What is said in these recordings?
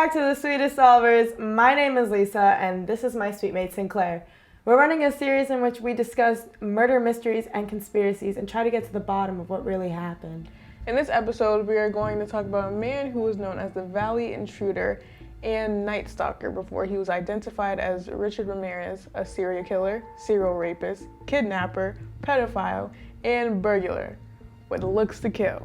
back to the Sweetest Solvers. My name is Lisa, and this is my sweet mate Sinclair. We're running a series in which we discuss murder mysteries and conspiracies and try to get to the bottom of what really happened. In this episode, we are going to talk about a man who was known as the Valley Intruder and NightStalker before he was identified as Richard Ramirez, a serial killer, serial rapist, kidnapper, pedophile, and burglar with looks to kill.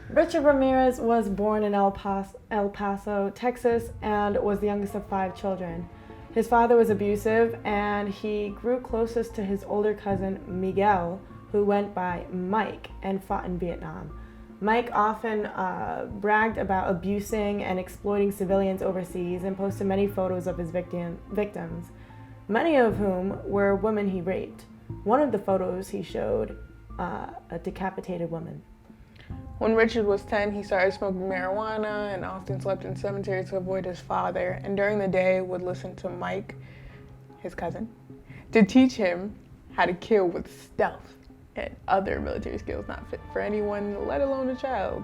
Richard Ramirez was born in El Paso, Texas, and was the youngest of 5 children. His father was abusive, and he grew closest to his older cousin, Miguel, who went by Mike and fought in Vietnam. Mike often bragged about abusing and exploiting civilians overseas and posted many photos of his victims, many of whom were women he raped. One of the photos he showed a decapitated woman. When Richard was 10, he started smoking marijuana and often slept in cemeteries to avoid his father, and during the day would listen to Mike, his cousin, to teach him how to kill with stealth and other military skills not fit for anyone, let alone a child.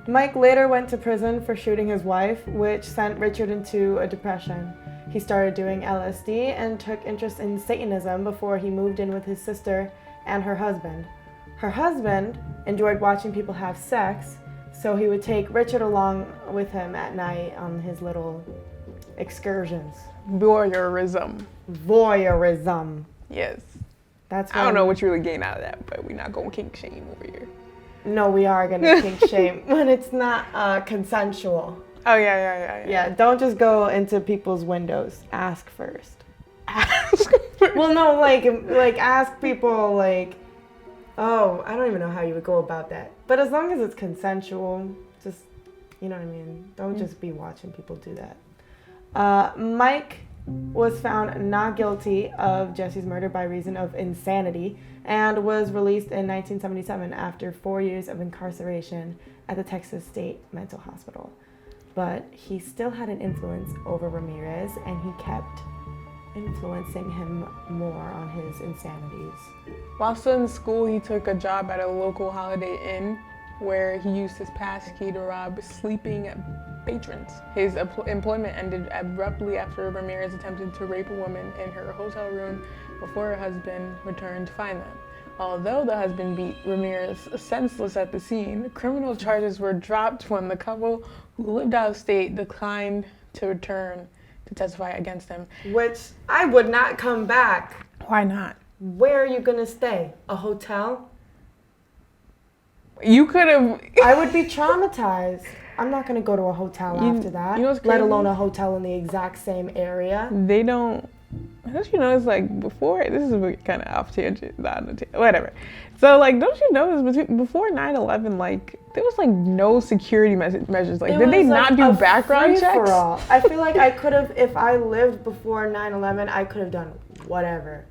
Mike later went to prison for shooting his wife, which sent Richard into a depression. He started doing LSD and took interest in Satanism before he moved in with his sister and her husband. Her husband enjoyed watching people have sex, so he would take Richard along with him at night on his little excursions. Voyeurism. Yes. That's I don't know what you really gain out of that, but we're not going kink shame over here. No, we are going to kink shame when it's not consensual. Oh, yeah. Yeah, don't just go into people's windows. Ask first. Ask first. Well, no, like ask people, like, oh, I don't even know how you would go about that. But as long as it's consensual, just, you know what I mean? Don't just be watching people do that. Mike was found not guilty of Jesse's murder by reason of insanity and was released in 1977 after 4 years of incarceration at the Texas State Mental Hospital. But he still had an influence over Ramirez, and he kept influencing him more on his insanities. While still in school, he took a job at a local Holiday Inn where he used his pass key to rob sleeping patrons. His employment ended abruptly after Ramirez attempted to rape a woman in her hotel room before her husband returned to find them. Although the husband beat Ramirez senseless at the scene, criminal charges were dropped when the couple who lived out of state declined to return to testify against him. Which I would not come back. Why not? Where are you gonna stay? A hotel? You could have. I would be traumatized. I'm not gonna go to a hotel after that. You know what's crazy? Let alone a hotel in the exact same area. They don't. Don't you know it's like before? This is kind of off tangent, whatever. So like, don't you know this before 9/11? Like there was like no security measures. Like did they not do background checks? I feel like I could have, if I lived before 9/11, I could have done whatever.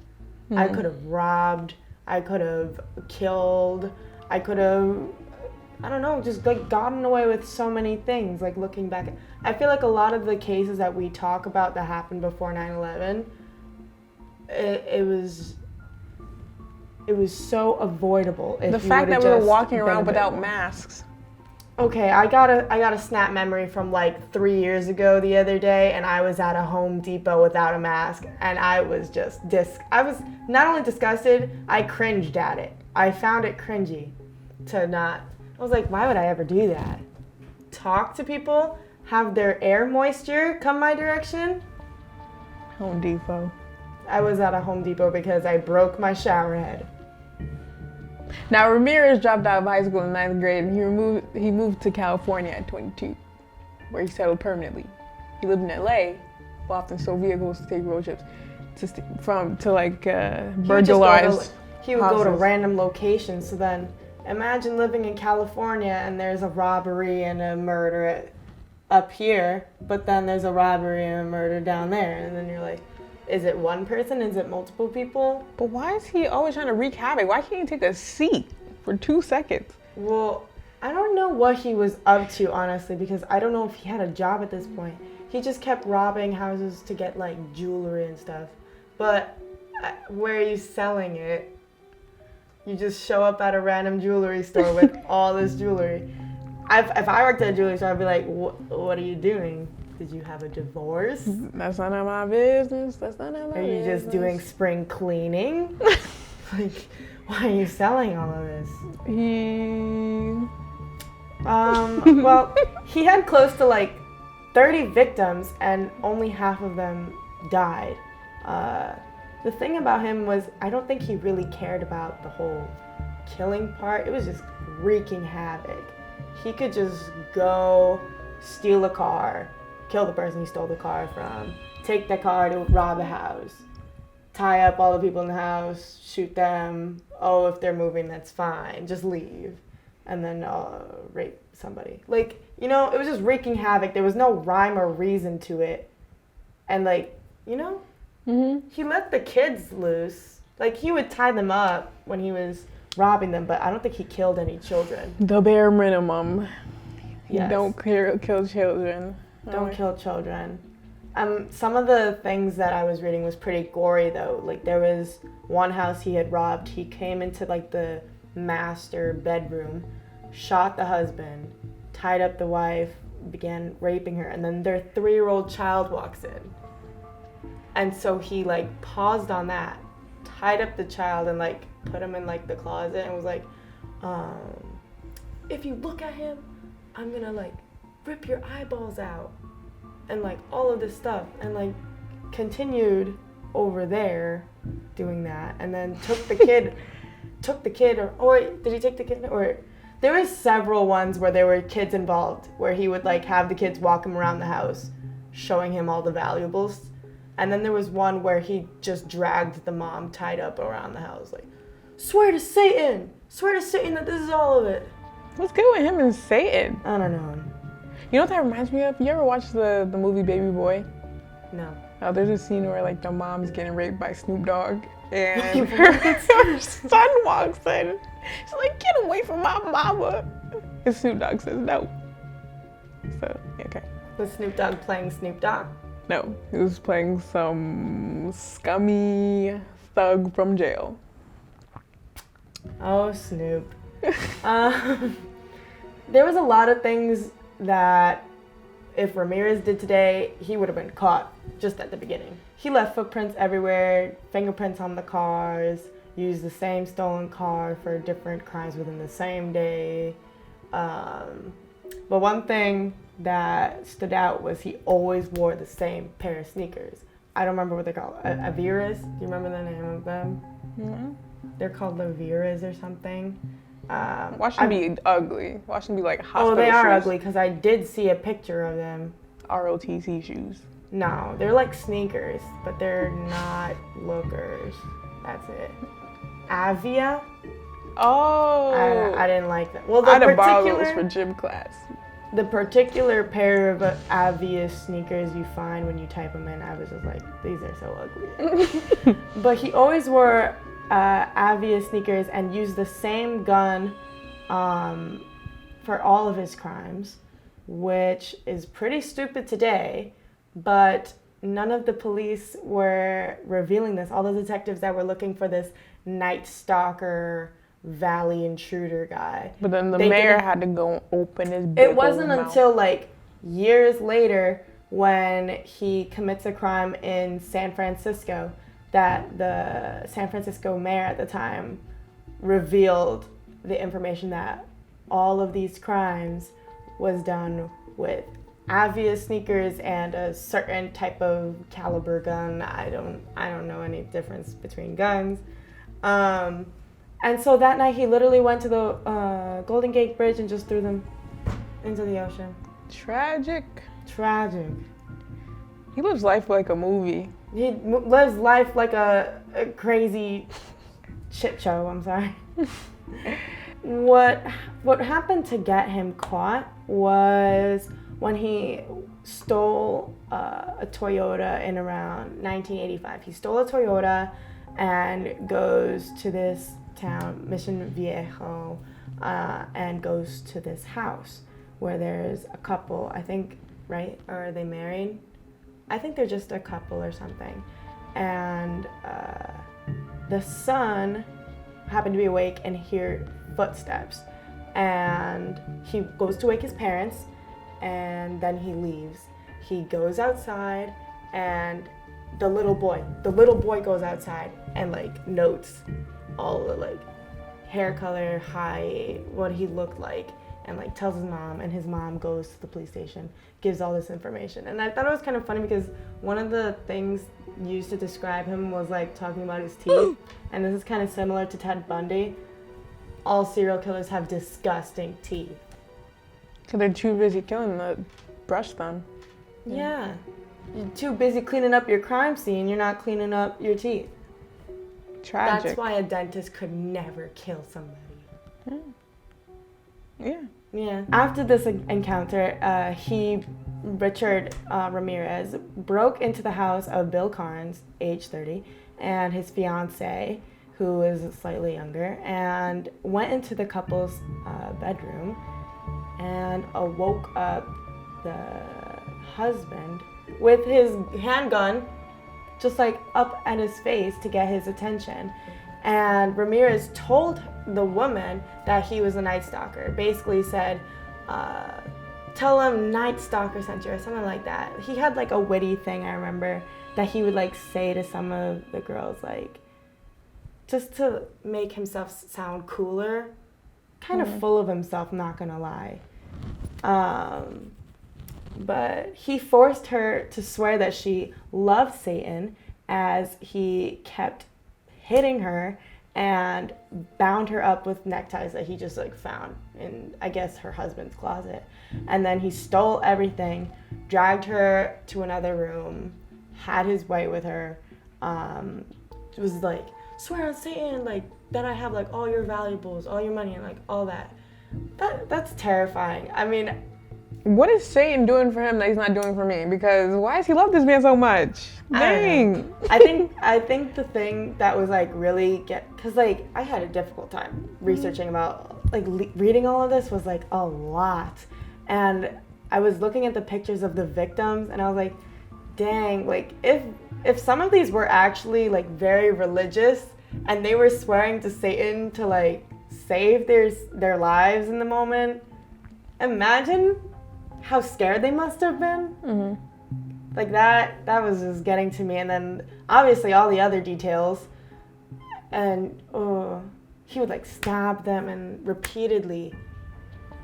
I could have robbed. I could have killed. I could have, I don't know, just like gotten away with so many things. Like looking back, I feel like a lot of the cases that we talk about that happened before 9/11, it was so avoidable. The fact that we were walking around without masks. Okay, I got a snap memory from like 3 years ago the other day, and I was at a Home Depot without a mask, and I was just I was not only disgusted, I cringed at it. I found it cringy I was like, why would I ever do that? Talk to people, have their air moisture come my direction. Home Depot. I was at a Home Depot because I broke my shower head. Now Ramirez dropped out of high school in 9th grade, and he moved to California at 22, where he settled permanently. He lived in LA, but often stole vehicles to take road trips to burglarize. He would go to random locations. So then, imagine living in California and there's a robbery and a murder up here, but then there's a robbery and a murder down there, and then you're like, is it one person? Is it multiple people? But why is he always trying to wreak havoc? Why can't he take a seat for 2 seconds? Well, I don't know what he was up to, honestly, because I don't know if he had a job at this point. He just kept robbing houses to get like jewelry and stuff. But where are you selling it? You just show up at a random jewelry store with all this jewelry. if I worked at a jewelry store, I'd be like, what are you doing? Did you have a divorce? That's none of my business. That's none of my business. Are you just doing spring cleaning? Like, why are you selling all of this? Well, he had close to like 30 victims and only half of them died. The thing about him was, I don't think he really cared about the whole killing part. It was just wreaking havoc. He could just go steal a car, kill the person he stole the car from, take the car to rob a house, tie up all the people in the house, shoot them. Oh, if they're moving, that's fine. Just leave. And then rape somebody. Like, you know, it was just wreaking havoc. There was no rhyme or reason to it. And like, you know, he let the kids loose. Like, he would tie them up when he was robbing them, but I don't think he killed any children. The bare minimum. Yes. Don't kill children. Don't kill children. Some of the things that I was reading was pretty gory, though. Like, there was one house he had robbed. He came into, like, the master bedroom, shot the husband, tied up the wife, began raping her, and then their 3-year-old child walks in. And so he, like, paused on that, tied up the child, and, like, put him in, like, the closet, and was like, if you look at him, I'm gonna, like, rip your eyeballs out. And, like, all of this stuff. And, like, continued over there doing that. And then took the kid, or did he take the kid? Or there were several ones where there were kids involved, where he would, like, have the kids walk him around the house, showing him all the valuables. And then there was one where he just dragged the mom tied up around the house, like, swear to Satan that this is all of it. What's good with him and Satan? I don't know. You know what that reminds me of? You ever watch the movie Baby Boy? No. Oh, there's a scene where like the mom's getting raped by Snoop Dogg and her son walks in. She's like, get away from my mama. And Snoop Dogg says no. So, okay. Was Snoop Dogg playing Snoop Dogg? No, he was playing some scummy thug from jail. Oh, Snoop. There was a lot of things that if Ramirez did today, he would have been caught just at the beginning. He left footprints everywhere, fingerprints on the cars, used the same stolen car for different crimes within the same day. But one thing that stood out was he always wore the same pair of sneakers. I don't remember what they're called. Aviras? Do you remember the name of them? Mm-hmm. They're called Aviras or something. Watch them be ugly. Watch them be like hospital shoes. Oh, they are ugly because I did see a picture of them. ROTC shoes. No, they're like sneakers, but they're not lookers. That's it. Avia? Oh. I didn't like that. Well, I'd have borrowed those for gym class. The particular pair of Avia sneakers you find when you type them in, I was just like, these are so ugly. But he always wore Avia sneakers and used the same gun for all of his crimes, which is pretty stupid today, but none of the police were revealing this. All the detectives that were looking for this NightStalker Valley intruder guy. But then the mayor had to go open his big It wasn't until like years later when he commits a crime in San Francisco that the San Francisco mayor at the time revealed the information that all of these crimes was done with Avia sneakers and a certain type of caliber gun. I don't know any difference between guns. And so that night he literally went to the Golden Gate Bridge and just threw them into the ocean. Tragic. He lives life like a movie. He lives life like a crazy shit show, I'm sorry. What happened to get him caught was when he stole a Toyota in around 1985. He stole a Toyota and goes to this town, Mission Viejo, and goes to this house where there's a couple, I think, right? Or are they married? I think they're just a couple or something. And the son happened to be awake and hear footsteps. and he goes to wake his parents, and then he leaves. He goes outside, and the little boy goes outside and like notes all the like hair color, height, what he looked like, and like tells his mom, and his mom goes to the police station, gives all this information. And I thought it was kind of funny because one of the things used to describe him was like talking about his teeth, and this is kind of similar to Ted Bundy. All serial killers have disgusting teeth. Because they're too busy killing to brush them. Yeah. You're too busy cleaning up your crime scene, you're not cleaning up your teeth. Tragic. That's why a dentist could never kill somebody. Yeah. Yeah. After this encounter, Richard Ramirez, broke into the house of Bill Carnes, age 30, and his fiancée, who is slightly younger, and went into the couple's bedroom and woke up the husband with his handgun just like up at his face to get his attention. And Ramirez told the woman that he was a NightStalker. Basically said, tell him NightStalker sent you or something like that. He had like a witty thing, I remember, that he would like say to some of the girls, like, just to make himself sound cooler. Kind of full of himself, not gonna lie. But he forced her to swear that she loved Satan, as he kept hitting her and bound her up with neckties that he just like found in, I guess, her husband's closet. And then he stole everything, dragged her to another room, had his way with her. It was like, swear on Satan, like, that I have like all your valuables, all your money, and like all that. That's terrifying. I mean, what is Satan doing for him that he's not doing for me? Because why does he love this man so much? Dang. I think the thing that was like really because like I had a difficult time researching about like reading all of this was like a lot, and I was looking at the pictures of the victims and I was like, dang, like if some of these were actually like very religious and they were swearing to Satan to like save their lives in the moment, imagine how scared they must have been. Mm-hmm. Like that was just getting to me. And then obviously all the other details, and he would like stab them, and repeatedly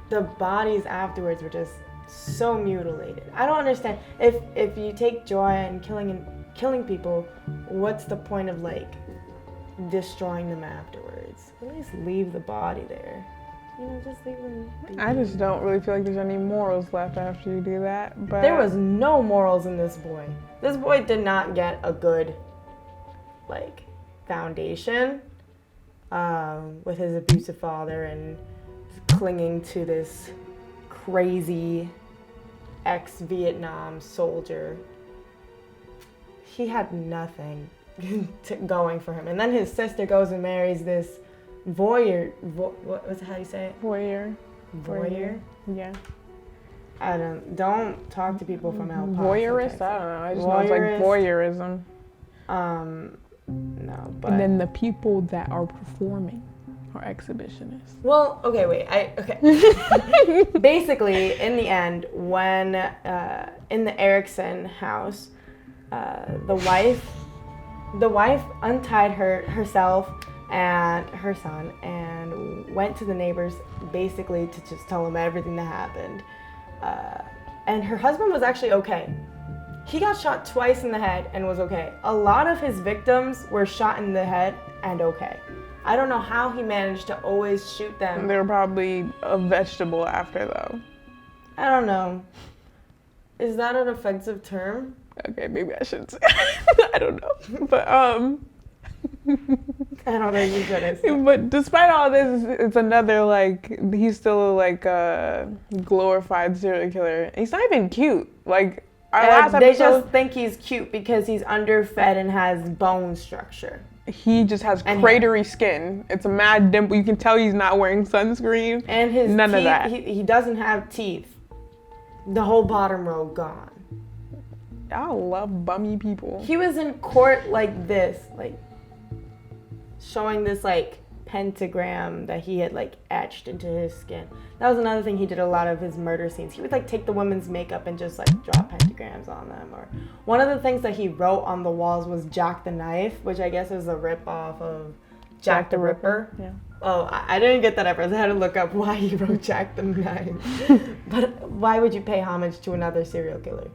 the bodies afterwards were just so mutilated. I don't understand. If you take joy in killing people, what's the point of like destroying them afterwards? At least leave the body there. You know, just leave them be. I just don't really feel like there's any morals left after you do that. But there was no morals in this boy. This boy did not get a good, like, foundation with his abusive father and clinging to this crazy ex-Vietnam soldier. He had nothing going for him. And then his sister goes and marries this what's how you say it? Voyeur. Yeah. Don't talk to people from El Paso. Voyeurist? I don't know. I just know it's like voyeurism. No, but. And then the people that are performing are exhibitionists. Well, okay, wait. Okay. Basically, in the end, when in the Erickson house, the wife untied herself and her son and went to the neighbors basically to just tell them everything that happened. And her husband was actually okay. He got shot twice in the head and was okay. A lot of his victims were shot in the head and okay. I don't know how he managed to always shoot them. They were probably a vegetable after, though. I don't know. Is that an offensive term? Okay, maybe I shouldn't say. I don't know. But I don't think you should. But despite all this, it's another, like, he's still like a glorified serial killer. He's not even cute. Like, our last they episode, just think he's cute because he's underfed and has bone structure. He just has cratery skin. It's a mad dimple. You can tell he's not wearing sunscreen. And his none teeth, of that. He doesn't have teeth. The whole bottom row gone. I love bummy people. He was in court like this, like showing this like pentagram that he had like etched into his skin. That was another thing he did a lot of his murder scenes. He would like take the woman's makeup and just like draw pentagrams on them. Or one of the things that he wrote on the walls was Jack the Knife, which I guess is a rip off of Jack the Ripper. Yeah. Oh, I didn't get that at first. I had to look up why he wrote Jack the Knife. But why would you pay homage to another serial killer?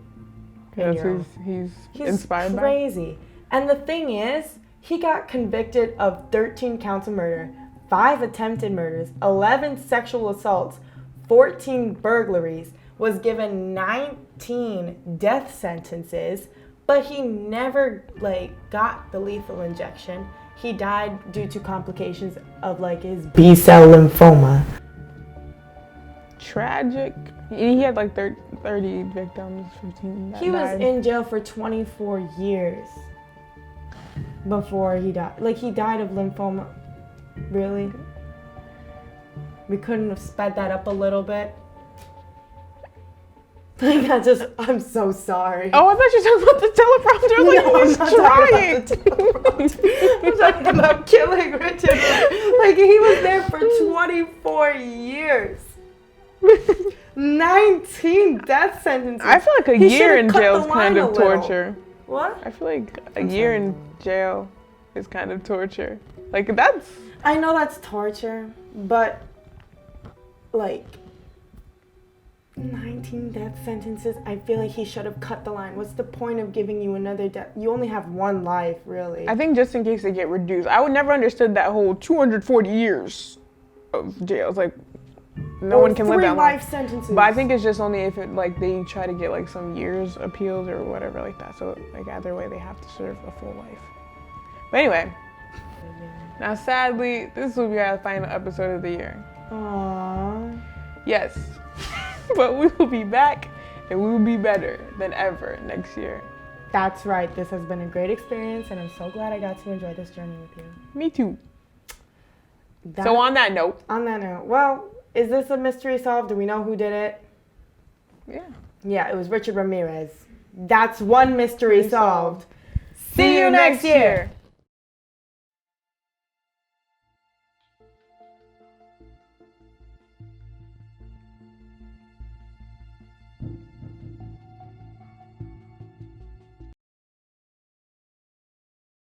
Because he's inspired by. Crazy. And the thing is, he got convicted of 13 counts of murder, 5 attempted murders, 11 sexual assaults, 14 burglaries, was given 19 death sentences, but he never got the lethal injection. He died due to complications of his B-cell lymphoma. Tragic. He had 30 victims, 15 that He was died. in jail for 24 years before he died. He died of lymphoma. Really? We couldn't have sped that up a little bit? I'm so sorry. Oh, I thought you were talking about the teleprompter. I was I'm trying. I'm talking about killing Richard. He was there for 24 years. 19 death sentences. I feel like a year in jail is kind of torture. What? I feel like a year in jail is kind of torture. That's... I know that's torture, but 19 death sentences, I feel like he should have cut the line. What's the point of giving you another death? You only have one life, really. I think just in case they get reduced. I would never understood that whole 240 years of jail. It's no one can live that long. 3 life sentences. But I think it's just only if they try to get some years appeals or whatever like that. So either way they have to serve a full life. But anyway, now sadly this will be our final episode of the year. Aww. Yes, but we will be back and we will be better than ever next year. That's right. This has been a great experience and I'm so glad I got to enjoy this journey with you. Me too. So on that note. Well, is this a mystery solved? Do we know who did it? Yeah. Yeah, it was Richard Ramirez. That's one mystery solved. See you next year.